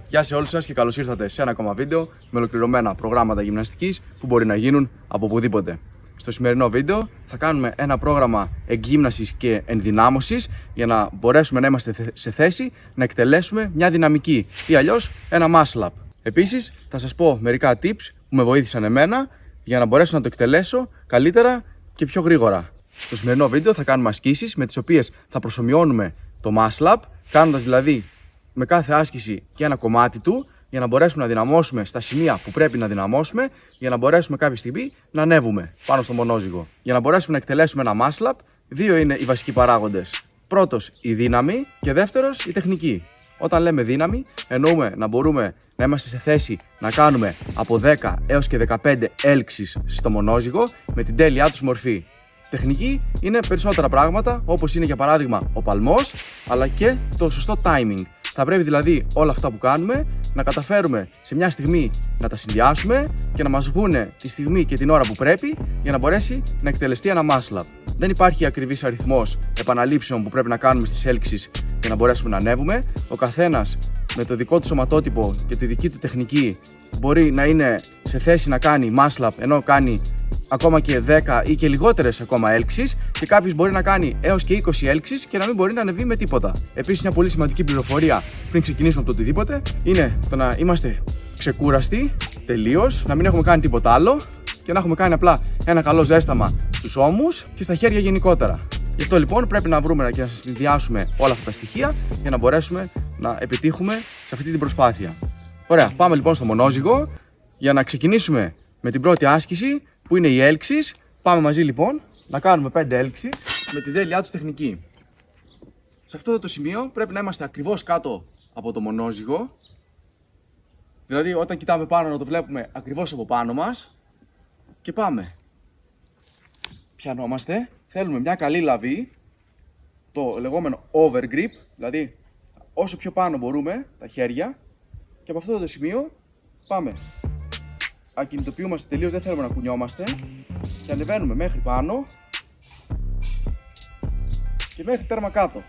Γεια σε όλους σας και καλώς ήρθατε σε ένα ακόμα βίντεο με ολοκληρωμένα προγράμματα γυμναστικής που μπορεί να γίνουν από οπουδήποτε. Στο σημερινό βίντεο θα κάνουμε ένα πρόγραμμα εκγύμνασης και ενδυνάμωσης για να μπορέσουμε να είμαστε σε θέση να εκτελέσουμε μια δυναμική ή αλλιώς ένα muscle up. Επίσης θα σας πω μερικά tips που με βοήθησαν εμένα για να μπορέσω να το εκτελέσω καλύτερα και πιο γρήγορα. Στο σημερινό βίντεο θα κάνουμε ασκήσεις με τις οποίες θα προσομοιώνουμε το muscle up, κάνοντας δηλαδή με κάθε άσκηση και ένα κομμάτι του για να μπορέσουμε να δυναμώσουμε στα σημεία που πρέπει να δυναμώσουμε για να μπορέσουμε κάποια στιγμή να ανέβουμε πάνω στο μονόζυγο. Για να μπορέσουμε να εκτελέσουμε ένα muscle up, δύο είναι οι βασικοί παράγοντες. Πρώτος η δύναμη και δεύτερος η τεχνική. Όταν λέμε δύναμη, εννοούμε να μπορούμε να είμαστε σε θέση να κάνουμε από 10 έως και 15 έλξεις στο μονόζυγο με την τέλειά τους μορφή. Τεχνική είναι περισσότερα πράγματα, όπως είναι για παράδειγμα ο παλμός, αλλά και το σωστό timing. Θα πρέπει δηλαδή όλα αυτά που κάνουμε να καταφέρουμε σε μια στιγμή να τα συνδυάσουμε και να μας βγούνε τη στιγμή και την ώρα που πρέπει για να μπορέσει να εκτελεστεί ένα muscle up. Δεν υπάρχει ακριβής αριθμός επαναλήψεων που πρέπει να κάνουμε στις έλξεις για να μπορέσουμε να ανέβουμε. Ο καθένας με το δικό του σωματότυπο και τη δική του τεχνική μπορεί να είναι σε θέση να κάνει muscle up ενώ κάνει ακόμα και 10 ή και λιγότερες ακόμα έλξεις και κάποιος μπορεί να κάνει έως και 20 έλξεις και να μην μπορεί να ανεβεί με τίποτα. Επίσης, μια πολύ σημαντική πληροφορία πριν ξεκινήσουμε από το οτιδήποτε είναι το να είμαστε ξεκούραστοι τελείως, να μην έχουμε κάνει τίποτα άλλο και να έχουμε κάνει απλά ένα καλό ζέσταμα στους ώμους και στα χέρια γενικότερα. Γι' αυτό λοιπόν πρέπει να βρούμε και να συνδυάσουμε όλα αυτά τα στοιχεία για να μπορέσουμε να επιτύχουμε σε αυτή την προσπάθεια. Ωραία, πάμε λοιπόν στο μονόζυγο για να ξεκινήσουμε με την πρώτη άσκηση που είναι οι έλξεις. Πάμε μαζί λοιπόν να κάνουμε 5 έλξεις με τη τέλειά τους τεχνική. Σε αυτό το σημείο πρέπει να είμαστε ακριβώς κάτω από το μονόζυγο. Δηλαδή όταν κοιτάμε πάνω να το βλέπουμε ακριβώς από πάνω μας. Και πάμε. Πιανόμαστε. Θέλουμε μια καλή λαβή. Το λεγόμενο over grip. Δηλαδή όσο πιο πάνω μπορούμε τα χέρια. Και από αυτό το σημείο πάμε. Ακινητοποιούμαστε τελείως, δεν θέλουμε να κουνιόμαστε και ανεβαίνουμε μέχρι πάνω και μέχρι τέρμα κάτω,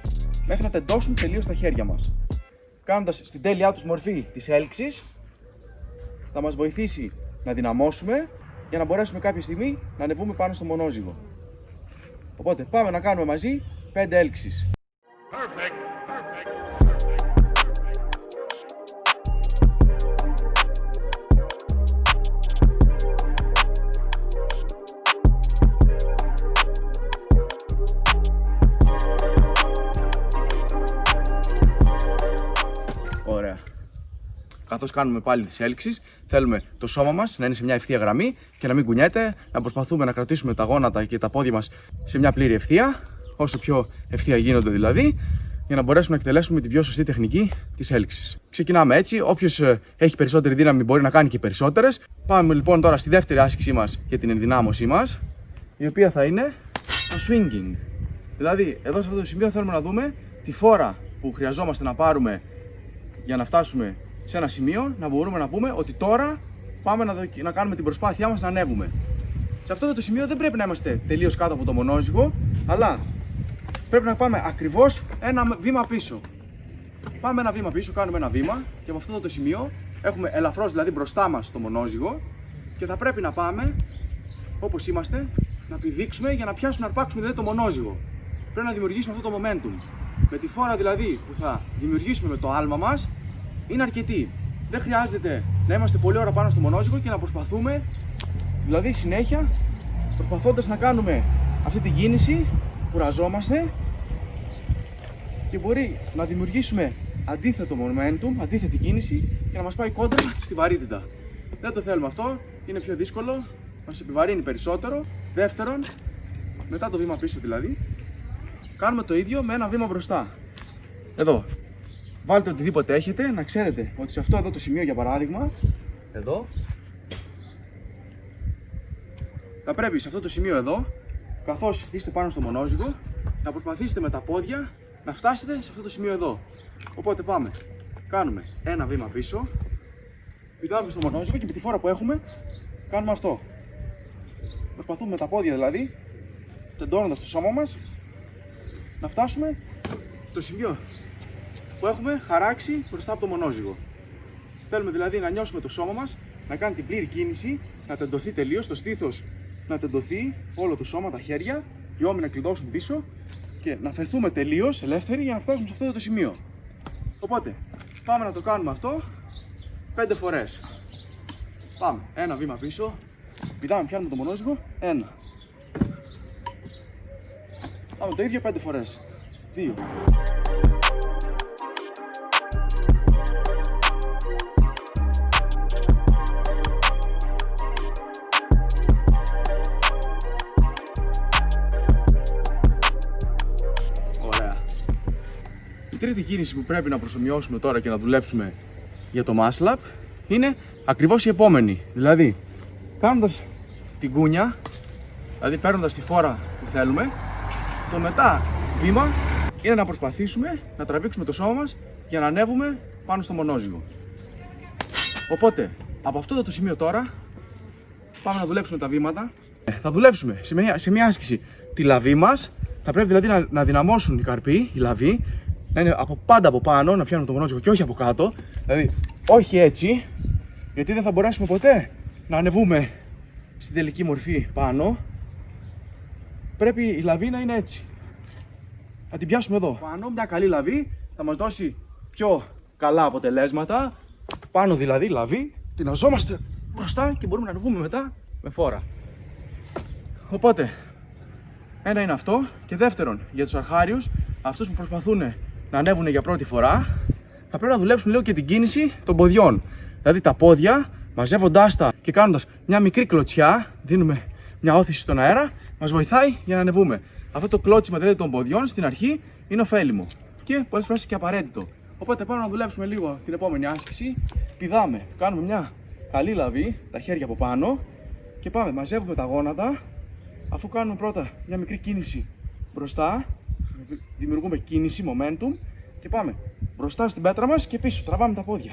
μέχρι να τεντώσουν τελείως τα χέρια μας. Κάνοντας στην τέλειά τους μορφή της έλξης θα μας βοηθήσει να δυναμώσουμε για να μπορέσουμε κάποια στιγμή να ανεβούμε πάνω στο μονόζυγο. Οπότε πάμε να κάνουμε μαζί 5 έλξεις. Ωραία. Καθώς κάνουμε πάλι τις έλξεις, θέλουμε το σώμα μας να είναι σε μια ευθεία γραμμή και να μην κουνιέται, να προσπαθούμε να κρατήσουμε τα γόνατα και τα πόδια μας σε μια πλήρη ευθεία, όσο πιο ευθεία γίνονται δηλαδή, για να μπορέσουμε να εκτελέσουμε την πιο σωστή τεχνική της έλξης. Ξεκινάμε έτσι, όποιος έχει περισσότερη δύναμη μπορεί να κάνει και περισσότερες. Πάμε λοιπόν τώρα στη δεύτερη άσκησή μας για την ενδυνάμωσή μας, η οποία θα είναι το swinging. Δηλαδή, εδώ σε αυτό το σημείο θέλουμε να δούμε τη φόρα που χρειαζόμαστε να πάρουμε για να φτάσουμε σε ένα σημείο, να μπορούμε να πούμε ότι τώρα πάμε να κάνουμε την προσπάθειά μας να ανέβουμε. Σε αυτό το σημείο δεν πρέπει να είμαστε τελείως κάτω από το μονόζυγο, αλλά πρέπει να πάμε ακριβώς ένα βήμα πίσω. Πάμε ένα βήμα πίσω, κάνουμε ένα βήμα και από αυτό το σημείο έχουμε ελαφρώς δηλαδή μπροστά μας το μονόζυγο και θα πρέπει να πάμε όπως είμαστε, να πηδήξουμε για να πιάσουμε να αρπάξουμε δηλαδή το μονόζυγο. Πρέπει να δημιουργήσουμε αυτό το momentum. Με τη φόρα δηλαδή που θα δημιουργήσουμε με το άλμα μας είναι αρκετή. Δεν χρειάζεται να είμαστε πολλή ώρα πάνω στο μονόζυγο και να προσπαθούμε, δηλαδή συνέχεια προσπαθώντας να κάνουμε αυτή την κίνηση, κουραζόμαστε και μπορεί να δημιουργήσουμε αντίθετο momentum, αντίθετη κίνηση και να μας πάει κόντρα στη βαρύτητα. Δεν το θέλουμε αυτό, είναι πιο δύσκολο, μας επιβαρύνει περισσότερο. Δεύτερον, μετά το βήμα πίσω δηλαδή, κάνουμε το ίδιο με ένα βήμα μπροστά. Εδώ. Βάλτε οτιδήποτε έχετε, να ξέρετε ότι σε αυτό εδώ το σημείο για παράδειγμα, εδώ, θα πρέπει σε αυτό το σημείο εδώ, καθώς είστε πάνω στο μονόζυγο, να προσπαθήσετε με τα πόδια να φτάσετε σε αυτό το σημείο εδώ. Οπότε πάμε. Κάνουμε ένα βήμα πίσω, πηδάμε στο μονόζυγο και με τη φόρα που έχουμε κάνουμε αυτό. Προσπαθούμε με τα πόδια δηλαδή, τεντώνοντας το σώμα μας, να φτάσουμε στο σημείο που έχουμε χαράξει μπροστά από το μονόζυγο. Θέλουμε δηλαδή να νιώσουμε το σώμα μας, να κάνει την πλήρη κίνηση, να τεντωθεί τελείως, το στήθος να τεντωθεί, όλο το σώμα, τα χέρια, οι ώμοι να κλειδώσουν πίσω και να φερθούμε τελείως ελεύθεροι για να φτάσουμε σε αυτό το σημείο. Οπότε, πάμε να το κάνουμε αυτό 5 φορές. Πάμε, ένα βήμα πίσω, πηδάμε, πιάνουμε το μονόζυγο, 1. Πάμε το ίδιο 5 φορές, 2. Η τρίτη κίνηση που πρέπει να προσομοιώσουμε τώρα και να δουλέψουμε για το muscle up είναι ακριβώς η επόμενη. Δηλαδή, κάνοντας την κούνια, δηλαδή παίρνοντας τη φόρα που θέλουμε, το μετά βήμα είναι να προσπαθήσουμε να τραβήξουμε το σώμα μας για να ανέβουμε πάνω στο μονόζυγο. Οπότε, από αυτό το σημείο τώρα, πάμε να δουλέψουμε τα βήματα. Θα δουλέψουμε σε μια άσκηση τη λαβή μας. Θα πρέπει δηλαδή να δυναμώσουν οι καρποί, η λαβή, να είναι πάντα από πάνω, να πιάνουμε το μονόζυγο και όχι από κάτω. Δηλαδή, όχι έτσι, γιατί δεν θα μπορέσουμε ποτέ να ανεβούμε στην τελική μορφή πάνω. Πρέπει η λαβή να είναι έτσι. Να την πιάσουμε εδώ. Πάνω, μια καλή λαβή θα μας δώσει πιο καλά αποτελέσματα. Πάνω δηλαδή, λαβή, τειναζόμαστε μπροστά και μπορούμε να ανεβούμε μετά με φόρα. Οπότε, ένα είναι αυτό. Και δεύτερον, για τους αρχάριους, αυτούς που προσπαθούν να ανέβουν για πρώτη φορά, θα πρέπει να δουλέψουν λίγο και την κίνηση των ποδιών. Δηλαδή τα πόδια, μαζεύοντάς τα και κάνοντας μια μικρή κλωτσιά, δίνουμε μια όθηση στον αέρα, μας βοηθάει για να ανεβούμε. Αυτό το κλώτσιμα δηλαδή των ποδιών στην αρχή είναι ωφέλιμο και πολλές φορές και απαραίτητο. Οπότε πάμε να δουλέψουμε λίγο την επόμενη άσκηση. Πηδάμε, κάνουμε μια καλή λαβή, τα χέρια από πάνω και πάμε, μαζεύουμε τα γόνατα. Αφού κάνουμε πρώτα μια μικρή κίνηση μπροστά, δημιουργούμε κίνηση, momentum και πάμε μπροστά στην πέτρα μας και πίσω, τραβάμε τα πόδια.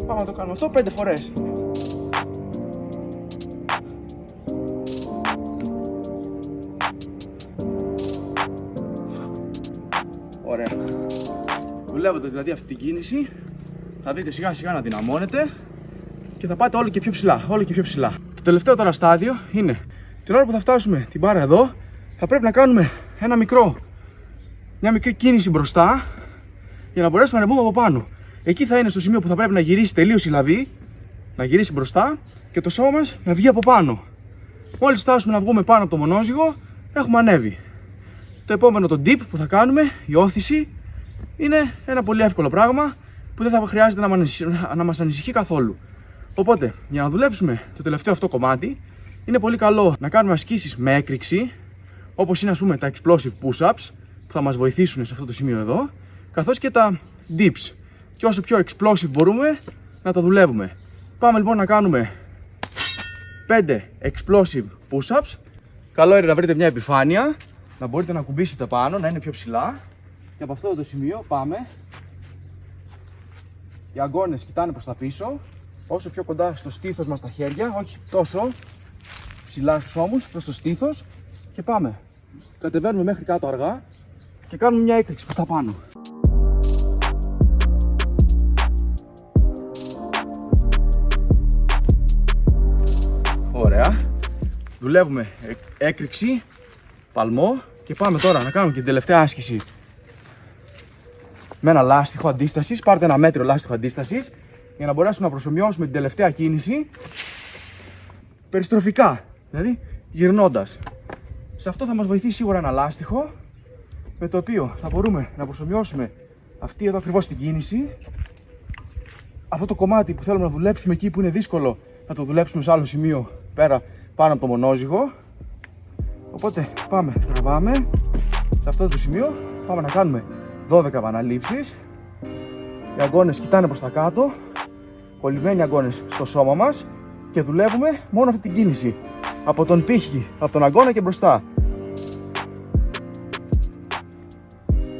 Πάμε να το κάνουμε αυτό 5 φορές. Ωραία. Δουλεύοντας δηλαδή αυτή την κίνηση, θα δείτε σιγά σιγά να δυναμώνετε και θα πάτε όλο και πιο ψηλά, όλο και πιο ψηλά. Το τελευταίο τώρα στάδιο είναι την ώρα που θα φτάσουμε την μπάρα εδώ, θα πρέπει να κάνουμε μια μικρή κίνηση μπροστά για να μπορέσουμε να ανεβούμε από πάνω. Εκεί θα είναι στο σημείο που θα πρέπει να γυρίσει τελείως η λαβή, να γυρίσει μπροστά και το σώμα μας να βγει από πάνω. Μόλις φτάσουμε να βγούμε πάνω από το μονόζυγο, έχουμε ανέβει. Το επόμενο, το dip που θα κάνουμε, η όθηση, είναι ένα πολύ εύκολο πράγμα που δεν θα χρειάζεται να μας ανησυχεί καθόλου. Οπότε, για να δουλέψουμε το τελευταίο αυτό κομμάτι, είναι πολύ καλό να κάνουμε ασκήσεις με έκρηξη, όπως είναι ας πούμε τα explosive push-ups, που θα μας βοηθήσουν σε αυτό το σημείο εδώ, καθώς και τα dips. Και όσο πιο explosive μπορούμε να τα δουλεύουμε. Πάμε λοιπόν να κάνουμε 5 explosive push-ups. Καλό είναι να βρείτε μια επιφάνεια, να μπορείτε να κουμπίσετε πάνω, να είναι πιο ψηλά. Και από αυτό το σημείο πάμε. Οι αγκώνες κοιτάνε προς τα πίσω, όσο πιο κοντά στο στήθος μας τα χέρια, όχι τόσο ψηλά στους ώμους, προς το στήθος. Και πάμε. Κατεβαίνουμε μέχρι κάτω αργά και κάνουμε μια έκρηξη προς τα πάνω. Ωραία. Δουλεύουμε έκρηξη, παλμό και πάμε τώρα να κάνουμε και την τελευταία άσκηση με ένα λάστιχο αντίστασης. Πάρτε ένα μέτριο λάστιχο αντίστασης για να μπορέσουμε να προσομοιώσουμε την τελευταία κίνηση περιστροφικά, δηλαδή γυρνώντας. Σε αυτό θα μας βοηθήσει σίγουρα ένα λάστιχο με το οποίο θα μπορούμε να προσομοιώσουμε αυτή εδώ ακριβώς την κίνηση. Αυτό το κομμάτι που θέλουμε να δουλέψουμε εκεί που είναι δύσκολο να το δουλέψουμε σε άλλο σημείο πάνω από το μονόζυγο. Οπότε πάμε, τραβάμε σε αυτό το σημείο, πάμε να κάνουμε 12 επαναλήψεις. Οι αγκώνες κοιτάνε προς τα κάτω, κολλημένοι αγκώνες στο σώμα μας και δουλεύουμε μόνο αυτή την κίνηση από τον πύχη, από τον αγκώνα και μπροστά.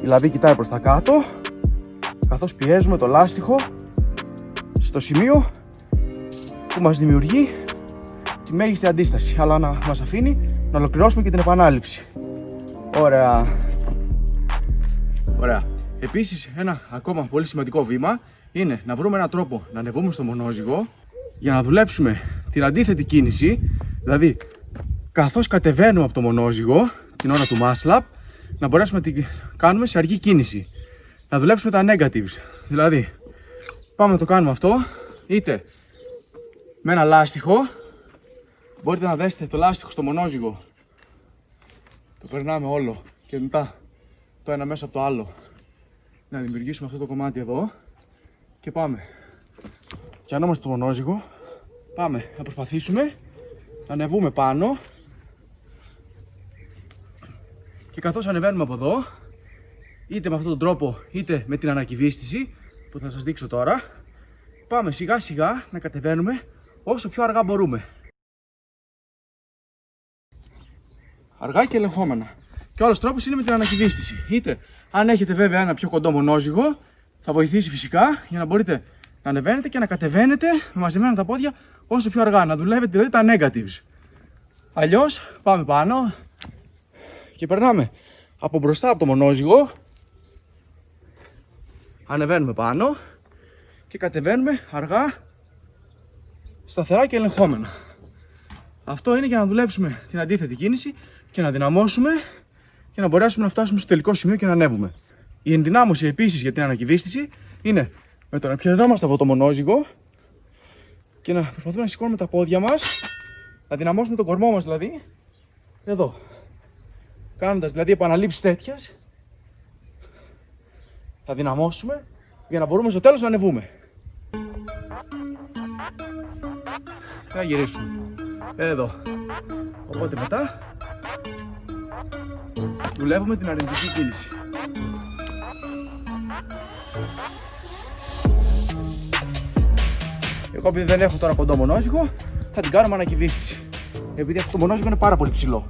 Η λαβή κοιτάει προς τα κάτω καθώς πιέζουμε το λάστιχο στο σημείο που μας δημιουργεί τη μέγιστη αντίσταση, αλλά να μας αφήνει να ολοκληρώσουμε και την επανάληψη. Ωραία. Ωραία. Επίσης, ένα ακόμα πολύ σημαντικό βήμα είναι να βρούμε έναν τρόπο να ανεβούμε στο μονόζυγο για να δουλέψουμε την αντίθετη κίνηση. Δηλαδή, καθώς κατεβαίνουμε από το μονόζυγο την ώρα του muscle up, να μπορέσουμε να την κάνουμε σε αργή κίνηση. Να δουλέψουμε τα negatives. Δηλαδή, πάμε να το κάνουμε αυτό είτε με ένα λάστιχο. Μπορείτε να δέσετε το λάστιχο στο μονόζυγο. Το περνάμε όλο και μετά το ένα μέσα από το άλλο. Να δημιουργήσουμε αυτό το κομμάτι εδώ. Και πάμε. Και αν είμαστε στο μονόζυγο, πάμε να προσπαθήσουμε να ανεβούμε πάνω. Και καθώς ανεβαίνουμε από εδώ, είτε με αυτόν τον τρόπο είτε με την ανακυβίστηση που θα σας δείξω τώρα, πάμε σιγά σιγά να κατεβαίνουμε όσο πιο αργά μπορούμε. Αργά και ελεγχόμενα. Και ο άλλος τρόπος είναι με την ανακυβίστηση. Είτε αν έχετε βέβαια ένα πιο κοντό μονόζυγο, θα βοηθήσει φυσικά για να μπορείτε να ανεβαίνετε και να κατεβαίνετε με μαζεμένα τα πόδια όσο πιο αργά. Να δουλεύετε δηλαδή τα negatives. Αλλιώς πάμε πάνω και περνάμε από μπροστά από το μονόζυγο. Ανεβαίνουμε πάνω και κατεβαίνουμε αργά, σταθερά και ελεγχόμενα. Αυτό είναι για να δουλέψουμε την αντίθετη κίνηση και να δυναμώσουμε και να μπορέσουμε να φτάσουμε στο τελικό σημείο και να ανέβουμε. Η ενδυνάμωση επίσης για την ανακυβίστηση είναι με το να πιεζόμαστε από το μονόζυγο και να προσπαθούμε να σηκώνουμε τα πόδια μας, να δυναμώσουμε τον κορμό μας δηλαδή, εδώ. Κάνοντας δηλαδή επαναλήψεις τέτοιας, θα δυναμώσουμε για να μπορούμε στο τέλος να ανεβούμε. Και να γυρίσουμε. Εδώ. Οπότε μετά δουλεύουμε την αρνητική κίνηση. Εγώ επειδή δεν έχω τώρα κοντό μονόζυγο, θα την κάνω με ανακυβίστηση. Επειδή αυτό το μονόζυγο είναι πάρα πολύ ψηλό.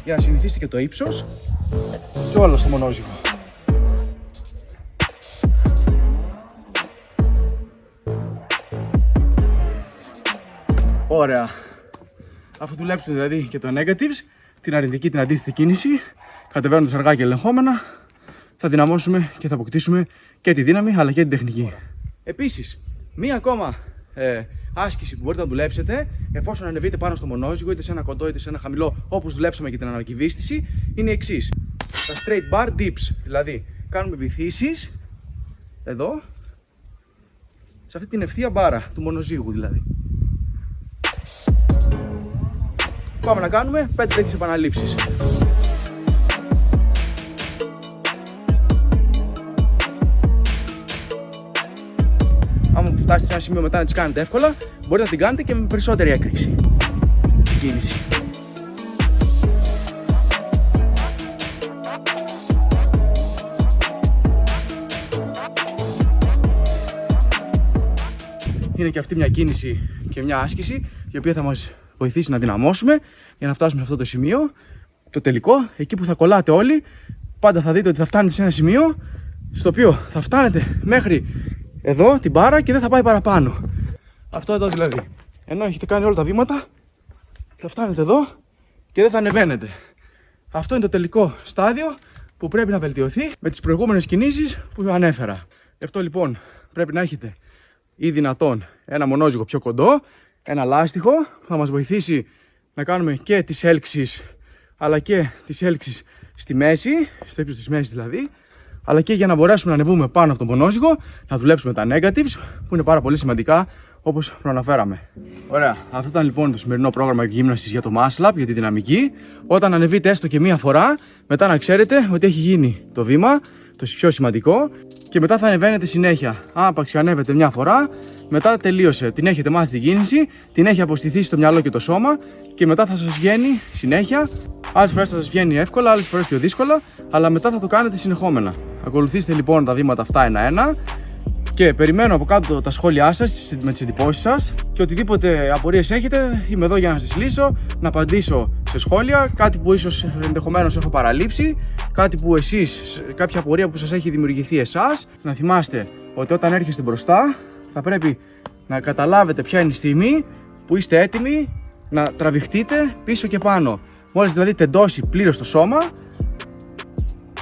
Για να συνηθίσετε και το ύψος και όλο στο μονόζυγο. Ωραία. Αφού δουλέψετε δηλαδή και το negatives, την αρνητική, την αντίθετη κίνηση, κατεβαίνοντας αργά και ελεγχόμενα, θα δυναμώσουμε και θα αποκτήσουμε και τη δύναμη αλλά και την τεχνική. Επίσης, μία ακόμα άσκηση που μπορείτε να δουλέψετε εφόσον ανεβείτε πάνω στο μονόζυγο, είτε σε ένα κοντό είτε σε ένα χαμηλό, όπως δουλέψαμε και την ανακυβίστηση, είναι η εξής. Τα straight bar dips, δηλαδή κάνουμε βυθίσεις εδώ, σε αυτή την ευθεία μπάρα του μονοζύγου δηλαδή. Πάμε να κάνουμε 5 τέτοιες επαναλήψεις. Άμα φτάσετε σε ένα σημείο μετά να τις κάνετε εύκολα, μπορείτε να την κάνετε και με περισσότερη έκρηξη την κίνηση. Είναι και αυτή μια κίνηση και μια άσκηση η οποία θα μας βοηθήσει να δυναμώσουμε για να φτάσουμε σε αυτό το σημείο, το τελικό, εκεί που θα κολλάτε όλοι. Πάντα θα δείτε ότι θα φτάνετε σε ένα σημείο στο οποίο θα φτάνετε μέχρι εδώ την μπάρα και δεν θα πάει παραπάνω. Αυτό εδώ δηλαδή. Ενώ έχετε κάνει όλα τα βήματα, θα φτάνετε εδώ και δεν θα ανεβαίνετε. Αυτό είναι το τελικό στάδιο που πρέπει να βελτιωθεί με τις προηγούμενες κινήσεις που ανέφερα. Γι' αυτό λοιπόν πρέπει να έχετε ή δυνατόν ένα μονόζυγο πιο κοντό, ένα λάστιχο που θα μας βοηθήσει να κάνουμε και τις έλξεις αλλά και τις έλξεις στη μέση, στο ύψος της μέσης δηλαδή, αλλά και για να μπορέσουμε να ανεβούμε πάνω από τον μονόζυγο, να δουλέψουμε τα negatives που είναι πάρα πολύ σημαντικά όπως προαναφέραμε. Ωραία, αυτό ήταν λοιπόν το σημερινό πρόγραμμα γύμνασης για το muscle up, για τη δυναμική. Όταν ανεβείτε έστω και μία φορά, μετά να ξέρετε ότι έχει γίνει το βήμα, το πιο σημαντικό, και μετά θα ανεβαίνετε συνέχεια. Άπαξ ανέβετε μια φορά, μετά τελείωσε. Την έχετε μάθει την κίνηση, την έχει αποστηθεί στο μυαλό και το σώμα και μετά θα σας βγαίνει συνέχεια. Άλλες φορές θα σας βγαίνει εύκολα, άλλες φορές πιο δύσκολα, αλλά μετά θα το κάνετε συνεχόμενα. Ακολουθήστε λοιπόν τα βήματα αυτά ένα-ένα Και περιμένω από κάτω τα σχόλιά σας με τις εντυπώσεις σας και οτιδήποτε απορίες έχετε, είμαι εδώ για να σας λύσω, να απαντήσω σε σχόλια, κάτι που ίσως ενδεχομένως έχω παραλείψει, κάτι που εσείς, κάποια απορία που σας έχει δημιουργηθεί εσάς. Να θυμάστε ότι όταν έρχεστε μπροστά θα πρέπει να καταλάβετε ποια είναι η στιγμή που είστε έτοιμοι να τραβηχτείτε πίσω και πάνω. Μόλις δηλαδή τεντώσει πλήρως το σώμα,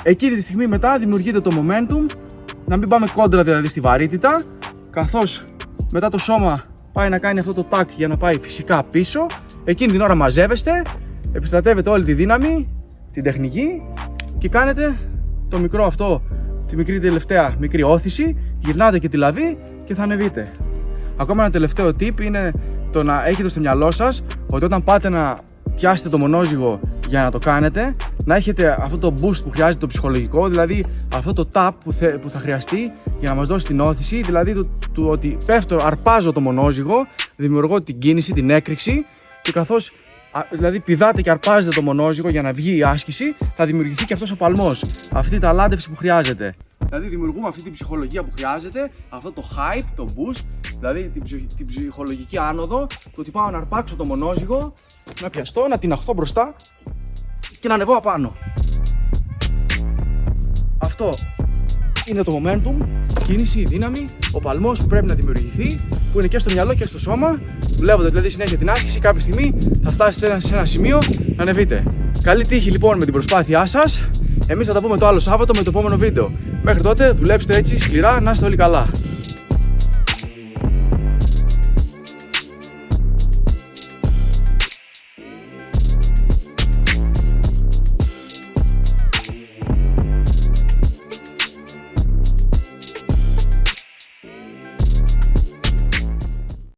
εκείνη τη στιγμή μετά δημιουργείται το momentum, να μην πάμε κόντρα δηλαδή στη βαρύτητα, καθώς μετά το σώμα πάει να κάνει αυτό το τάκ για να πάει φυσικά πίσω. Εκείνη την ώρα μαζεύεστε, επιστρατεύετε όλη τη δύναμη, την τεχνική και κάνετε το μικρό αυτό, τη μικρή τελευταία μικρή όθηση, γυρνάτε και τη λαβή και θα ανεβείτε. Ακόμα ένα τελευταίο tip είναι το να έχετε στο μυαλό σας ότι όταν πάτε να πιάσετε το μονόζυγο για να το κάνετε, να έχετε αυτό το boost που χρειάζεται το ψυχολογικό, δηλαδή αυτό το tap που θα χρειαστεί για να μας δώσει την όθηση, δηλαδή το ότι πέφτω, αρπάζω το μονόζυγο, δημιουργώ την κίνηση, την έκρηξη και καθώς δηλαδή πηδάτε και αρπάζετε το μονόζυγο για να βγει η άσκηση, θα δημιουργηθεί και αυτός ο παλμός, αυτή η ταλάντευση που χρειάζεται. Δηλαδή δημιουργούμε αυτή την ψυχολογία που χρειάζεται, αυτό το hype, το boost, δηλαδή την ψυχολογική άνοδο, το ότι πάω να αρπάξω το μονόζυγο, να πιαστώ, να την αχθώ μπροστά και να ανεβώ απάνω. Αυτό είναι το momentum, η κίνηση, η δύναμη, ο παλμός που πρέπει να δημιουργηθεί, που είναι και στο μυαλό και στο σώμα. Δουλεύοντας δηλαδή συνέχεια την άσκηση, κάποια στιγμή θα φτάσετε σε ένα σημείο να ανεβείτε. Καλή τύχη λοιπόν με την προσπάθειά σας. Εμείς θα τα πούμε το άλλο Σάββατο με το επόμενο βίντεο. Μέχρι τότε δουλέψτε έτσι σκληρά, να είστε όλοι καλά.